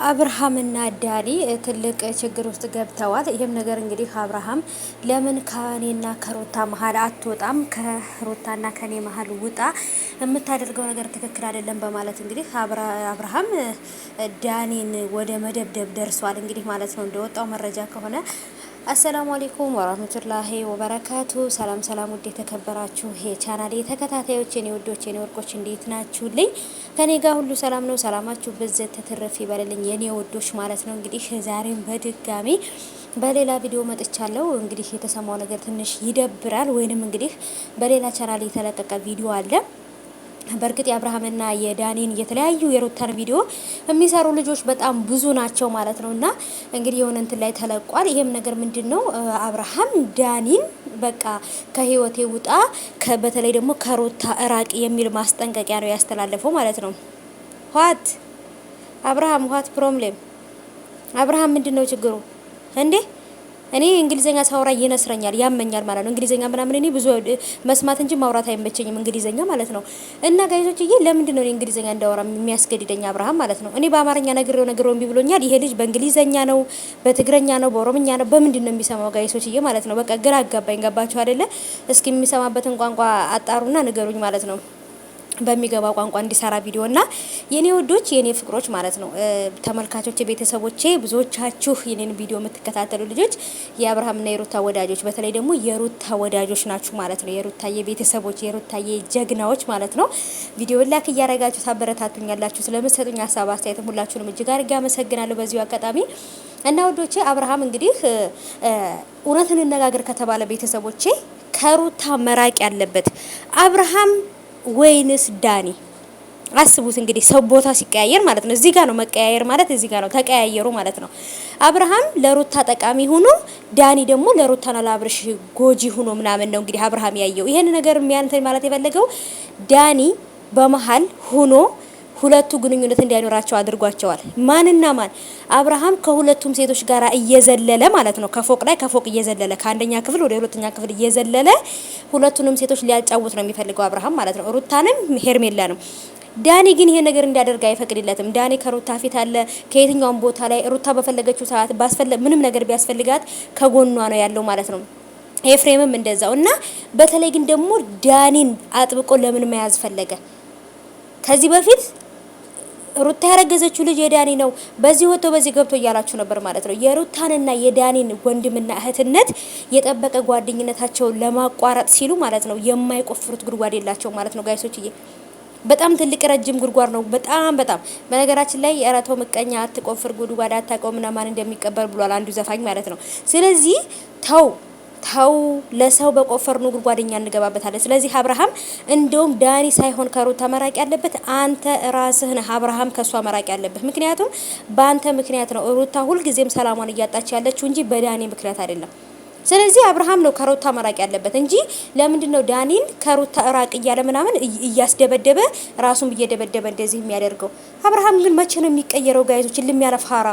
አብርሃምና ዳኒ ትልቅ ችግር ውስጥ ገብተዋል። ይህም ነገር እንግዲህ አብርሃም ለምን ከኔና ከሩታ መሀል አትወጣም? ከሩታና ከኔ መሀል ውጣ፣ የምታደርገው ነገር ትክክል አይደለም በማለት እንግዲህ አብርሃም ዳኒን ወደ መደብደብ ደርሷል። እንግዲህ ማለት ነው እንደወጣው መረጃ ከሆነ። አሰላሙ አለይኩም ወራህመቱላሂ ወበረካቱ። ሰላም ሰላም፣ ውድ የተከበራችሁ የቻናሌ ተከታታዮች የኔ ውዶች የኔ ወርቆች እንዴት ናችሁልኝ? ከኔ ጋር ሁሉ ሰላም ነው። ሰላማችሁ ብዝት ተትረፍ ይበልልኝ የኔ ውዶች ማለት ነው። እንግዲህ ዛሬም በድጋሚ በሌላ ቪዲዮ መጥቻለሁ። እንግዲህ የተሰማው ነገር ትንሽ ይደብራል። ወይንም እንግዲህ በሌላ ቻናል የተለቀቀ ቪዲዮ አለ። በእርግጥ የአብርሃምና የዳኒን የተለያዩ የሩታን ቪዲዮ የሚሰሩ ልጆች በጣም ብዙ ናቸው ማለት ነው። እና እንግዲህ የሆነ እንትን ላይ ተለቋል። ይሄም ነገር ምንድን ነው? አብርሃም ዳኒን በቃ ከህይወቴ ውጣ፣ በተለይ ደግሞ ከሩታ እራቅ የሚል ማስጠንቀቂያ ነው ያስተላለፈው ማለት ነው። ዋት አብርሃም ዋት ፕሮብሌም? አብርሃም ምንድን ነው ችግሩ እንዴ? እኔ እንግሊዘኛ ሳወራ ይነስረኛል፣ ያመኛል ማለት ነው። እንግሊዘኛ ምናምን እኔ ብዙ መስማት እንጂ ማውራት አይመቸኝም እንግሊዘኛ ማለት ነው። እና ጋይሶችዬ ለምንድን ነው እንግሊዘኛ እንዳወራ የሚያስገድደኝ አብርሃም ማለት ነው? እኔ በአማርኛ ነግሬው እምቢ ብሎኛል። ይሄ ልጅ በእንግሊዘኛ ነው፣ በትግረኛ ነው፣ በኦሮምኛ ነው፣ በምንድን ነው የሚሰማው ጋይሶችዬ ማለት ነው? በቃ ግራ አጋባኝ። ገባችሁ አይደለ? እስኪ የሚሰማበትን ቋንቋ አጣሩና ንገሩኝ ማለት ነው፣ በሚገባ ቋንቋ እንዲሰራ ቪዲዮ እና የኔ ውዶች የኔ ፍቅሮች ማለት ነው። ተመልካቾች ቤተሰቦቼ ብዙዎቻችሁ የኔን ቪዲዮ የምትከታተሉ ልጆች የአብርሃምና የሩታ ወዳጆች፣ በተለይ ደግሞ የሩታ ወዳጆች ናችሁ ማለት ነው። የሩታዬ ቤተሰቦች፣ የሩታዬ ጀግናዎች ማለት ነው። ቪዲዮ ላክ እያረጋችሁ ታበረታቱኛላችሁ። ስለምትሰጡኝ ሀሳብ አስተያየት ሁላችሁንም እጅግ አድርጌ አመሰግናለሁ በዚሁ አጋጣሚ። እና ወዶቼ አብርሃም እንግዲህ እውነት እንነጋገር ከተባለ ቤተሰቦቼ ከሩታ መራቅ ያለበት አብርሃም ወይንስ ዳኒ? አስቡት እንግዲህ ሰው ቦታ ሲቀያየር ማለት ነው። እዚህ ጋር ነው መቀያየር ማለት፣ እዚህ ጋር ነው ተቀያየሩ ማለት ነው። አብርሃም ለሩታ ጠቃሚ ሆኖ ዳኒ ደግሞ ለሩታና ለአብርሽ ጎጂ ሆኖ ምናምን ነው እንግዲህ አብርሃም ያየው። ይሄን ነገር የሚያንተን ማለት የፈለገው ዳኒ በመሃል ሆኖ ሁለቱ ግንኙነት እንዲያኖራቸው አድርጓቸዋል። ማንና ማን? አብርሃም ከሁለቱም ሴቶች ጋር እየዘለለ ማለት ነው። ከፎቅ ላይ ከፎቅ እየዘለለ ከአንደኛ ክፍል ወደ ሁለተኛ ክፍል እየዘለለ ሁለቱንም ሴቶች ሊያጫውት ነው የሚፈልገው አብርሃም ማለት ነው። ሩታንም ሄርሜላንም። ዳኒ ግን ይሄ ነገር እንዲያደርግ አይፈቅድለትም። ዳኒ ከሩታ ፊት አለ ከየትኛውም ቦታ ላይ ሩታ በፈለገችው ሰዓት ምንም ነገር ቢያስፈልጋት ከጎኗ ነው ያለው ማለት ነው። ኤፍሬምም እንደዛው እና በተለይ ግን ደግሞ ዳኒን አጥብቆ ለምን መያዝ ፈለገ? ከዚህ በፊት ሩታ ያረገዘችው ልጅ የዳኒ ነው፣ በዚህ ወጥቶ በዚህ ገብቶ እያላችሁ ነበር ማለት ነው። የሩታንና የዳኒን ወንድምና እህትነት የጠበቀ ጓደኝነታቸውን ለማቋረጥ ሲሉ ማለት ነው የማይቆፍሩት ጉድጓድ የላቸው ማለት ነው ጋይሶችዬ። በጣም ትልቅ ረጅም ጉድጓድ ነው። በጣም በነገራችን ላይ የራተው ምቀኛ አትቆፍር ጉድጓድ አታቆምና ማን እንደሚቀበር ብሏል አንዱ ዘፋኝ ማለት ነው። ስለዚህ ተው ለሰው በቆፈርኑ ጉድጓደኛ እንገባበታለን። ስለዚህ አብርሃም እንደውም ዳኒ ሳይሆን ከሩታ መራቅ ያለበት አንተ ራስህ ነህ። አብርሃም ከሷ መራቅ ያለበት ምክንያቱም በአንተ ምክንያት ነው ሩታ ሁልጊዜም ሰላሟን እያጣች ያለችው እንጂ በዳኒ ምክንያት አይደለም። ስለዚህ አብርሃም ነው ከሩታ መራቅ ያለበት እንጂ ለምንድን ነው ዳኒን ከሩታ ራቅ እያለ ምናምን እያስደበደበ ራሱን እየደበደበ እንደዚህ የሚያደርገው? አብርሃም ግን መቼ ነው የሚቀየረው ጋይዞች? ልም ያለ ፋራ